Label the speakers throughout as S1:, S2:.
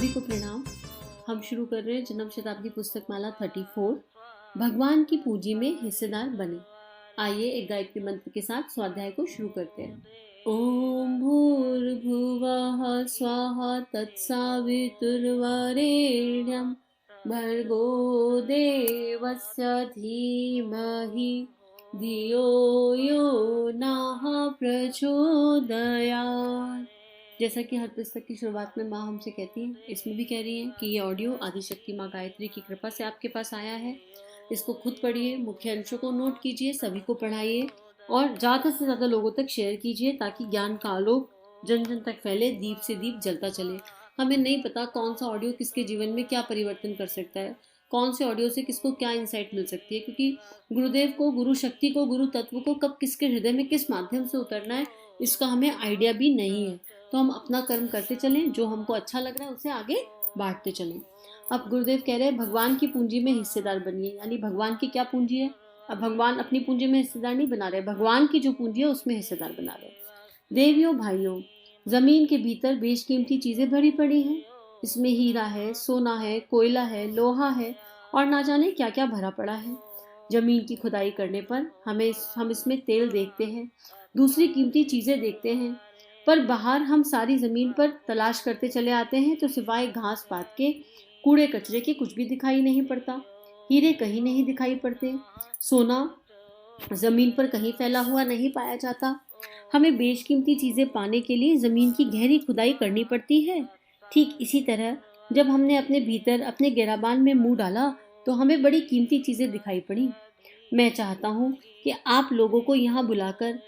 S1: सभी को प्रणाम। हम शुरू कर रहे हैं जन्म शताब्दी पुस्तक माला 34 भगवान की पूंजी में हिस्सेदार बने। आइए एक गायत्री मंत्र के साथ स्वाध्याय को शुरू करते हैं। ओम भूर्भुवः स्वाहा तत्सवितुर्वरेण्यं भर्गो देवस्य धीमहि धियो यो नः प्रचोदयात्। जैसा कि हर पुस्तक की शुरुआत में माँ हमसे कहती हैं, इसमें भी कह रही हैं कि ये ऑडियो आदिशक्ति माँ गायत्री की कृपा से आपके पास आया है। इसको खुद पढ़िए, मुख्य अंशों को नोट कीजिए, सभी को पढ़ाइए और ज़्यादा से ज़्यादा लोगों तक शेयर कीजिए ताकि ज्ञान का आलोक जन जन तक फैले, दीप से दीप जलता चले। हमें नहीं पता कौन सा ऑडियो किसके जीवन में क्या परिवर्तन कर सकता है, कौन से ऑडियो से किसको क्या इंसाइट मिल सकती है, क्योंकि गुरुदेव को, गुरु शक्ति को, गुरु तत्व को कब किसके हृदय में किस माध्यम से उतरना है इसका हमें आइडिया भी नहीं है। तो हम अपना कर्म करते चलें, जो हमको अच्छा लग रहा है उसे आगे बांटते चलें। अब गुरुदेव कह रहे हैं भगवान की पूंजी में हिस्सेदार बनिए, यानी भगवान की क्या पूंजी है। अब भगवान अपनी पूंजी में हिस्सेदार नहीं बना रहे, भगवान की जो पूंजी है उसमें हिस्सेदार बना रहे। देवियों भाइयों, जमीन के भीतर बेशकीमती चीजें भरी पड़ी हैं। इसमें हीरा है, सोना है, कोयला है, लोहा है और ना जाने क्या क्या भरा पड़ा है। जमीन की खुदाई करने पर हम इसमें तेल देखते हैं, दूसरी कीमती चीजें देखते हैं, पर बाहर हम सारी जमीन पर तलाश करते चले आते हैं तो सिवाय घास पात के, कूड़े कचरे के कुछ भी दिखाई नहीं पड़ता। हीरे कहीं नहीं दिखाई पड़ते, सोना जमीन पर कहीं फैला हुआ नहीं पाया जाता। हमें बेशकीमती चीजें पाने के लिए जमीन की गहरी खुदाई करनी पड़ती है। ठीक इसी तरह जब हमने अपने भीतर, अपने गिराबान में मुंह डाला तो हमें बड़ी कीमती चीजें दिखाई पड़ी। मैं चाहता हूँ कि आप लोगों को यहाँ बुलाकर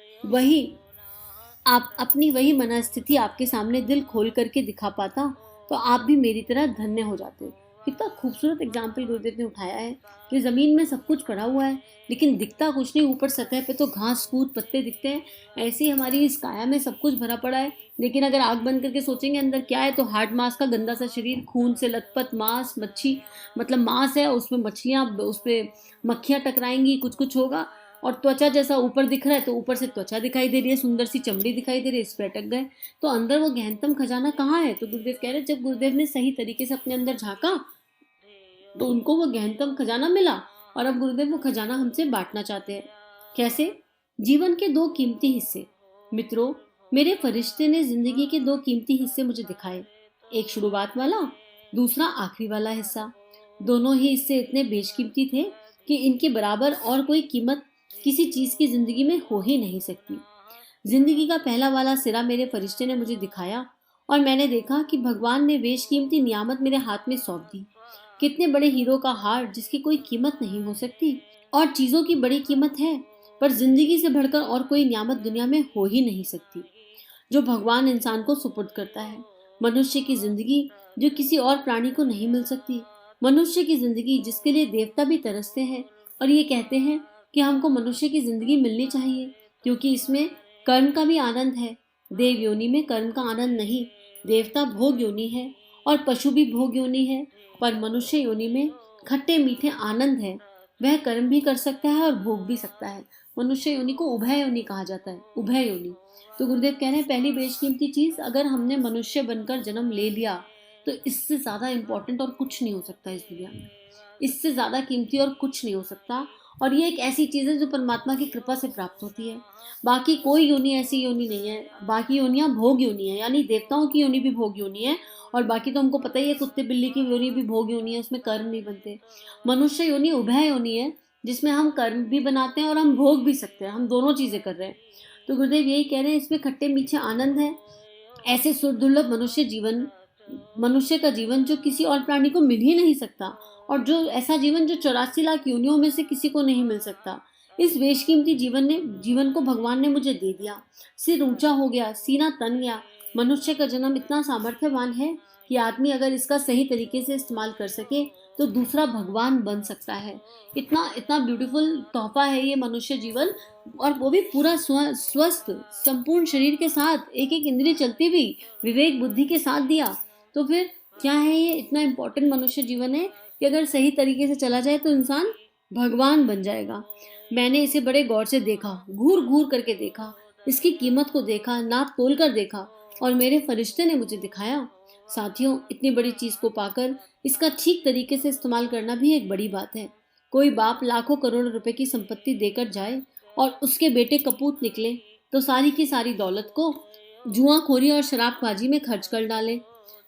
S1: अपनी वही मनस्थिति आपके सामने दिल खोल करके दिखा पाता तो आप भी मेरी तरह धन्य हो जाते। कितना खूबसूरत एग्जाम्पल गुरुदेव ने उठाया है कि जमीन में सब कुछ पड़ा हुआ है लेकिन दिखता कुछ नहीं, ऊपर सतह पे तो घास कूद पत्ते दिखते हैं। ऐसे ही हमारी इस काया में सब कुछ भरा पड़ा है, लेकिन अगर आग बंद करके सोचेंगे अंदर क्या है तो हार्ड मांस का गंदा सा शरीर, खून से लथपथ मांस, मच्छी मतलब मांस है, उसमें मछलियां, उस पर मक्खियां टकराएंगी, कुछ कुछ होगा। और त्वचा जैसा ऊपर दिख रहा है तो ऊपर से त्वचा दिखाई दे रही है, सुंदर सी चमड़ी दिखाई दे रही है, इस पे अटक गए तो अंदर वो गहनतम खजाना कहाँ है। तो गुरुदेव कह रहे हैं जब गुरुदेव ने सही तरीके से अपने अंदर झांका तो उनको वो गहनतम खजाना मिला और अब गुरुदेव वो खजाना हमसे बांटना चाहते हैं। कैसे? जीवन के दो कीमती हिस्से। मित्रों, मेरे फरिश्ते ने जिंदगी के दो कीमती हिस्से मुझे दिखाए, एक शुरुआत वाला, दूसरा आखिरी वाला हिस्सा। दोनों ही हिस्से इतने बेशकीमती थे कि इनके बराबर और कोई कीमत किसी चीज की जिंदगी में हो ही नहीं सकती। जिंदगी का पहला वाला सिरा मेरे फरिश्ते ने मुझे दिखाया और मैंने देखा कि भगवान ने बेशकीमती नियामत मेरे हाथ में सौंप दी। कितने बड़े हीरो का हार जिसकी कोई कीमत नहीं हो सकती, और चीजों की बड़ी कीमत है पर जिंदगी से बढ़कर और कोई नियामत दुनिया में हो ही नहीं सकती जो भगवान इंसान को सुपुर्द करता है। मनुष्य की जिंदगी जो किसी और प्राणी को नहीं मिल सकती, मनुष्य की जिंदगी जिसके लिए देवता भी तरसते हैं और ये कहते हैं कि हमको मनुष्य की जिंदगी मिलनी चाहिए क्योंकि इसमें कर्म का भी आनंद है। देव योनि में कर्म का आनंद नहीं, देवता भोग योनि है और पशु भी भोग योनि है, पर मनुष्य योनि में खट्टे मीठे आनंद है। वह कर्म भी कर सकता है और भोग भी सकता है। मनुष्य योनि को उभय योनि कहा जाता है, उभय योनि। तो गुरुदेव कह रहे हैं पहली बेशकीमती चीज, अगर हमने मनुष्य बनकर जन्म ले लिया तो इससे ज्यादा इंपॉर्टेंट और कुछ नहीं हो सकता इस दुनिया में, इससे ज्यादा कीमती और कुछ नहीं हो सकता। और ये एक ऐसी चीज है जो परमात्मा की कृपा से प्राप्त होती है। बाकी कोई योनि ऐसी योनि नहीं है, बाकी योनियां भोग योनि है, यानी देवताओं की योनि भी भोग योनि है और बाकी तो हमको पता ही है कुत्ते बिल्ली की योनि भी भोग योनि है, उसमें कर्म नहीं बनते। मनुष्य योनि उभय योनि है जिसमें हम कर्म भी बनाते हैं और हम भोग भी सकते हैं, हम दोनों चीजें कर रहे हैं। तो गुरुदेव यही कह रहे हैं इसमें खट्टे मीठे आनंद है। ऐसे सुरदुर्लभ मनुष्य का जीवन जो किसी और प्राणी को मिल ही नहीं सकता, और जो ऐसा जीवन जो 84 लाख योनियों में से किसी को नहीं मिल सकता। इस बेशकीमती जीवन को भगवान ने मुझे दे दिया। सिर ऊंचा हो गया, सीना तन गया। मनुष्य का जन्म इतना सामर्थ्यवान है कि आदमी अगर इसका सही तरीके से इस्तेमाल कर सके तो दूसरा भगवान बन सकता है। इतना इतना ब्यूटीफुल तोहफा है ये मनुष्य जीवन, और वो भी पूरा स्वस्थ संपूर्ण शरीर के साथ, एक एक इंद्रिय चलती हुई, विवेक बुद्धि के साथ दिया। तो फिर क्या है ये? इतना इम्पोर्टेंट मनुष्य जीवन है कि अगर सही तरीके से चला जाए तो इंसान भगवान बन जाएगा। मैंने इसे बड़े गौर से देखा, घूर घूर करके देखा, इसकी कीमत को देखा, नाप तोल कर देखा और मेरे फरिश्ते ने मुझे दिखाया। साथियों, इतनी बड़ी चीज को पाकर इसका ठीक तरीके से इस्तेमाल करना भी एक बड़ी बात है। कोई बाप लाखों करोड़ों रुपए की संपत्ति देकर जाए और उसके बेटे कपूत निकले तो सारी की सारी दौलत को जुआखोरी और शराबबाजी में खर्च कर डाले,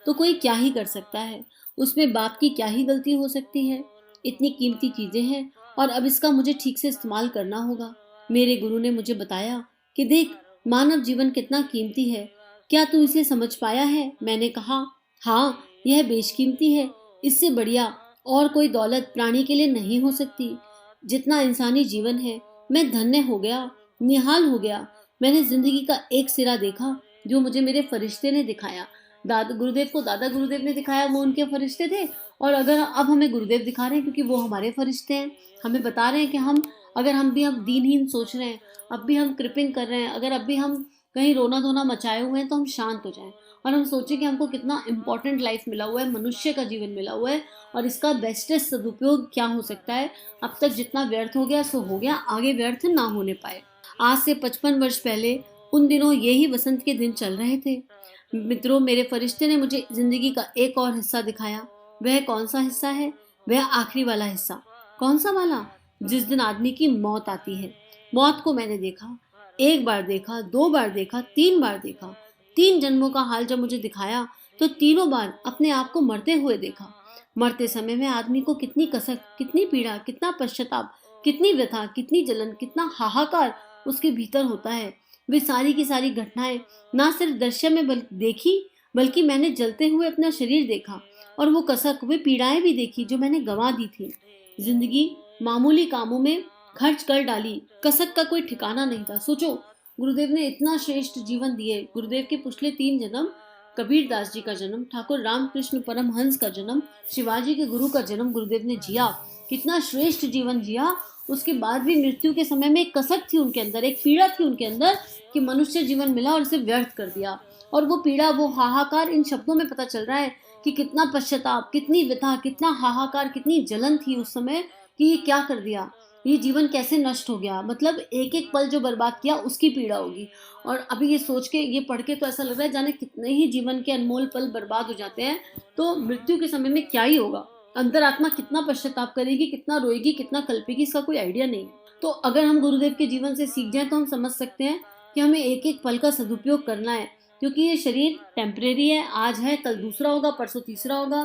S1: तो कोई क्या ही कर सकता है। उसमें बाप की क्या ही गलती हो सकती है। इतनी कीमती चीजें हैं और अब इसका मुझे ठीक से इस्तेमाल करना होगा। मेरे गुरु ने मुझे बताया कि देख, मानव जीवन कितना कीमती है, क्या तू इसे समझ पाया है? मैंने कहा, हाँ, यह बेशकीमती है। इससे बढ़िया और कोई दौलत प्राणी के लिए नहीं हो सकती। जितना इंसानी जीवन है, मैं धन्य हो गया, निहाल हो गया। मैंने जिंदगी का एक सिरा देखा जो मुझे मेरे फरिश्ते ने दिखाया। दादा गुरुदेव को दादा गुरुदेव ने दिखाया, वो उनके फरिश्ते थे, और अगर अब हमें गुरुदेव दिखा रहे हैं क्योंकि वो हमारे फरिश्ते हैं। हमें बता रहे हैं कि अगर हम भी अब दीनहीन सोच रहे हैं, अब भी हम कृपिंग कर रहे हैं, अगर अब भी हम कहीं रोना धोना मचाए हुए हैं, तो हम शांत हो जाएं और हम सोचें कि हमको कितना इम्पोर्टेंट लाइफ मिला हुआ है, मनुष्य का जीवन मिला हुआ है और इसका बेस्टेस्ट सदुपयोग क्या हो सकता है। अब तक जितना व्यर्थ हो गया सो हो गया, आगे व्यर्थ ना होने पाए। आज से 55 वर्ष पहले उन दिनों यही वसंत के दिन चल रहे थे। मित्रों, मेरे फरिश्ते ने मुझे जिंदगी का एक और हिस्सा दिखाया। वह कौन सा हिस्सा है? वह आखिरी वाला हिस्सा। कौन सा वाला? जिस दिन आदमी की मौत आती है। मौत को मैंने देखा, एक बार देखा, 2 बार देखा, 3 बार देखा। 3 जन्मों का हाल जब मुझे दिखाया तो तीनों बार अपने आप को मरते हुए देखा। मरते समय में आदमी को कितनी कसक, कितनी पीड़ा, कितना पश्चाताप, कितनी व्यथा, कितनी जलन, कितना हाहाकार उसके भीतर होता है। वे सारी की सारी घटनाएं ना सिर्फ दृश्य में देखी, बल्कि मैंने जलते हुए अपना शरीर देखा और वो कसक, वे पीड़ाएं भी देखी जो मैंने गंवा दी थी। जिंदगी मामूली कामों में खर्च कर डाली, कसक का कोई ठिकाना नहीं था। सोचो, गुरुदेव ने इतना श्रेष्ठ जीवन दिए। गुरुदेव के पिछले 3 जन्म, कबीर दास जी का जन्म, ठाकुर रामकृष्ण परमहंस का जन्म, शिवाजी के गुरु का जन्म गुरुदेव ने जिया। कितना श्रेष्ठ जीवन जिया। उसके बाद भी मृत्यु के समय में एक कसक थी उनके अंदर, एक पीड़ा थी उनके अंदर कि मनुष्य जीवन मिला और इसे व्यर्थ कर दिया। और वो पीड़ा, वो हाहाकार, इन शब्दों में पता चल रहा है कि कितना पश्चाताप, कितनी व्यथा, कितना हाहाकार, कितनी जलन थी उस समय कि ये क्या कर दिया, ये जीवन कैसे नष्ट हो गया। मतलब एक एक पल जो बर्बाद किया उसकी पीड़ा होगी। और अभी ये सोच के, ये पढ़ के तो ऐसा लग रहा है जाने कितने ही जीवन के अनमोल पल बर्बाद हो जाते हैं, तो मृत्यु के समय में क्या ही होगा। अंतरात्मा कितना पश्चाताप करेगी, कितना रोएगी, कितना कल्पेगी, इसका कोई आइडिया नहीं है। तो अगर हम गुरुदेव के जीवन से सीख जाएं तो हम समझ सकते हैं कि हमें एक एक पल का सदुपयोग करना है, क्योंकि ये शरीर टेम्परेरी है। आज है, कल दूसरा होगा, परसों तीसरा होगा।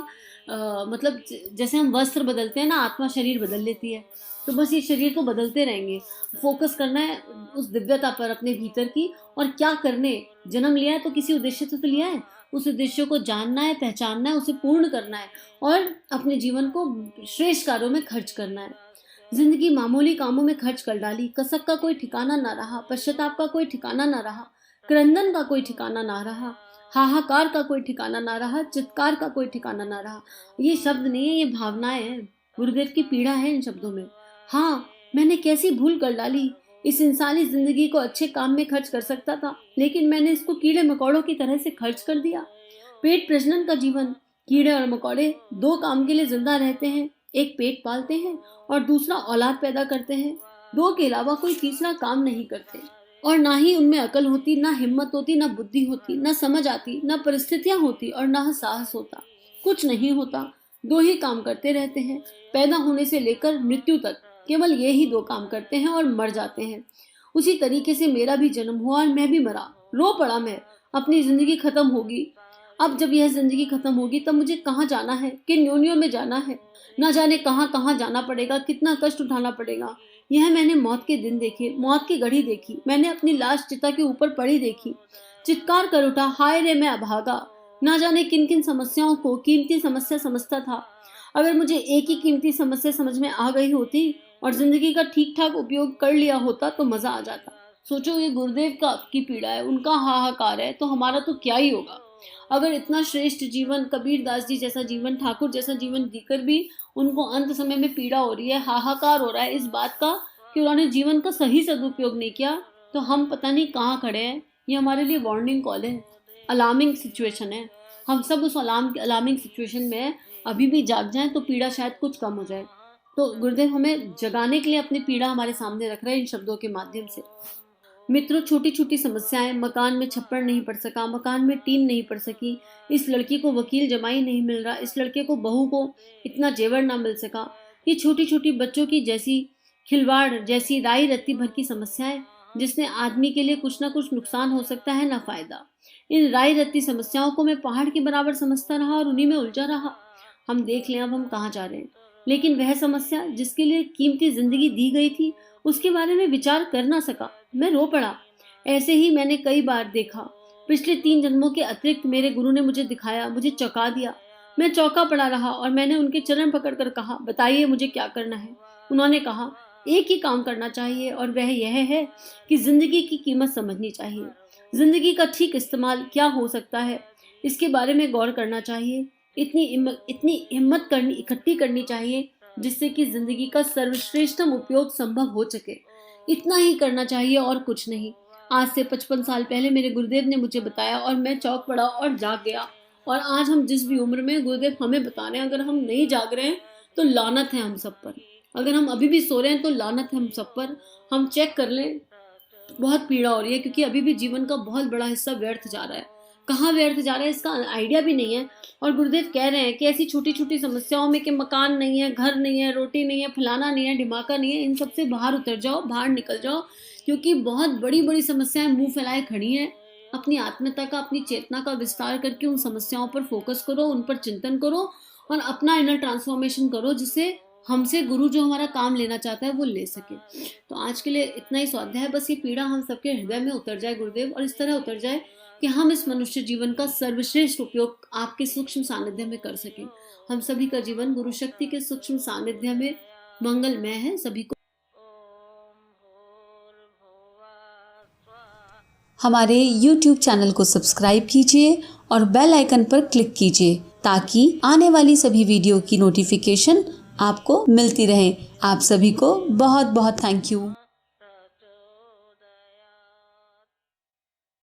S1: मतलब जैसे हम वस्त्र बदलते हैं ना, आत्मा शरीर बदल लेती है, तो बस ये शरीर को बदलते रहेंगे। फोकस करना है उस दिव्यता पर अपने भीतर की, और क्या करने जन्म लिया है तो किसी उद्देश्य से तो लिया है, उस उद्देश्य को जानना है, पहचानना है, उसे पूर्ण करना है और अपने जीवन को श्रेष्ठ कार्यों में खर्च करना है। जिंदगी मामूली कामों में खर्च कर डाली, कसक का कोई ठिकाना ना रहा, पश्चाताप का कोई ठिकाना ना रहा, क्रंदन का कोई ठिकाना ना रहा, हाहाकार का कोई ठिकाना ना रहा, चित्कार का कोई ठिकाना ना रहा। ये शब्द नहीं है, ये भावनाएं हैं। गुरुदेव की पीड़ा है इन शब्दों में। हाँ, मैंने कैसी भूल कर डाली। इस इंसानी जिंदगी को अच्छे काम में खर्च कर सकता था, लेकिन मैंने इसको कीड़े मकोड़ों की तरह से खर्च कर दिया। पेट प्रजनन का जीवन। कीड़े और मकोड़े 2 काम के लिए जिंदा रहते हैं, एक पेट पालते हैं और दूसरा औलाद पैदा करते हैं। 2 के अलावा कोई तीसरा काम नहीं करते, और ना ही उनमें अकल होती, ना हिम्मत होती, ना बुद्धि होती, ना समझ आती, ना परिस्थितियां होती और ना साहस होता। कुछ नहीं होता। 2 ही काम करते रहते हैं। पैदा होने से लेकर मृत्यु तक केवल ये ही 2 काम करते हैं और मर जाते हैं। उसी तरीके से मेरा भी जन्म हुआ और मैं भी मरा। रो पड़ा मैं, अपनी जिंदगी खत्म होगी। अब जब यह जिंदगी खत्म होगी तब मुझे कहाँ जाना है, किन योनियों में जाना है, ना जाने कहाँ कहाँ जाना पड़ेगा, कितना कष्ट उठाना पड़ेगा। यह मैंने मौत के दिन देखे, मौत की घड़ी देखी। मैंने अपनी लाश चिता के ऊपर पड़ी देखी। चित्कार कर उठा, हाय रे मैं अभागा। ना जाने किन किन समस्याओं को कीमती समस्या समझता था। अगर मुझे एक ही कीमती समस्या समझ में आ गई होती और जिंदगी का ठीक ठाक उपयोग कर लिया होता तो मजा आ जाता। सोचो, ये गुरुदेव की पीड़ा है, उनका हाहाकार है, तो हमारा तो क्या ही होगा। अगर इतना श्रेष्ठ जीवन, कबीर दास जी जैसा जीवन, ठाकुर जैसा जीवन देकर भी उनको अंत समय में पीड़ा हो रही है, हाहाकार हो रहा है इस बात का कि उन्होंने जीवन का सही सदुपयोग नहीं किया, तो हम पता नहीं कहाँ खड़े हैं। ये हमारे लिए वार्निंग कॉल है, अलार्मिंग सिचुएशन है। हम सब उस अलार्मिंग सिचुएशन में है। अभी भी जाग जाएं तो पीड़ा शायद कुछ कम हो जाए। तो गुरुदेव हमें जगाने के लिए अपनी पीड़ा हमारे सामने रख रहे हैं इन शब्दों के माध्यम से। मित्रों, छोटी छोटी समस्याएं, मकान में छप्पर नहीं पड़ सका, मकान में टीन नहीं पड़ सकी, इस लड़की को वकील जमाई नहीं मिल रहा, इस लड़के को बहू को इतना जेवर ना मिल सका, ये छोटी छोटी बच्चों की जैसी खिलवाड़ जैसी राई रत्ती भर की समस्याएं, जिसने आदमी के लिए कुछ ना कुछ नुकसान हो सकता है ना फायदा। इन राई रत्ती समस्याओं को मैं पहाड़ के बराबर समझता रहा और उन्हीं में उलझा रहा। हम देख लें अब हम कहाँ जा रहे हैं। लेकिन वह समस्या जिसके लिए कीमती जिंदगी दी गई थी, उसके बारे में विचार कर ना सका। मैं रो पड़ा। ऐसे ही मैंने कई बार देखा। पिछले 3 जन्मों के अतिरिक्त मेरे गुरु ने मुझे दिखाया, मुझे चौंका दिया। मैं चौंका पड़ा रहा और मैंने उनके चरण पकड़कर कहा, बताइए मुझे क्या करना है। उन्होंने कहा, एक ही काम करना चाहिए और वह यह है कि जिंदगी की कीमत समझनी चाहिए। जिंदगी का ठीक इस्तेमाल क्या हो सकता है, इसके बारे में गौर करना चाहिए। इतनी हिम्मत करनी इकट्ठी करनी चाहिए जिससे कि जिंदगी का सर्वश्रेष्ठतम उपयोग संभव हो सके। इतना ही करना चाहिए और कुछ नहीं। आज से 55 साल पहले मेरे गुरुदेव ने मुझे बताया और मैं चौंक पड़ा और जाग गया। और आज हम जिस भी उम्र में, गुरुदेव हमें बता रहे हैं, अगर हम नहीं जाग रहे हैं तो लानत है हम सब पर। अगर हम अभी भी सो रहे हैं तो लानत है हम सब पर। हम चेक कर लें, बहुत पीड़ा हो रही है क्योंकि अभी भी जीवन का बहुत बड़ा हिस्सा व्यर्थ जा रहा है। कहाँ व्यर्थ जा रहा है इसका आइडिया भी नहीं है। और गुरुदेव कह रहे हैं कि ऐसी छोटी छोटी समस्याओं में कि मकान नहीं है, घर नहीं है, रोटी नहीं है, फलाना नहीं है, ढिमाका नहीं है, इन सब से बाहर उतर जाओ, बाहर निकल जाओ, क्योंकि बहुत बड़ी बड़ी समस्याएं मुंह फैलाए खड़ी हैं। अपनी आत्मीयता का, अपनी चेतना का विस्तार करके उन समस्याओं पर फोकस करो, उन पर चिंतन करो और अपना इनर ट्रांसफॉर्मेशन करो, जिससे हमसे गुरु जो हमारा काम लेना चाहता है वो ले सके। तो आज के लिए इतना ही स्वाध्याय है। बस ये पीड़ा हम सबके हृदय में उतर जाए गुरुदेव, और इस तरह उतर जाए कि हम इस मनुष्य जीवन का सर्वश्रेष्ठ उपयोग आपके सूक्ष्म सानिध्य में कर सकें। हम सभी का जीवन गुरु शक्ति के सूक्ष्म सानिध्य में मंगलमय है। सभी को
S2: हमारे YouTube चैनल को सब्सक्राइब कीजिए और बेल आइकन पर क्लिक कीजिए ताकि आने वाली सभी वीडियो की नोटिफिकेशन आपको मिलती रहे। आप सभी को बहुत बहुत थैंक यू।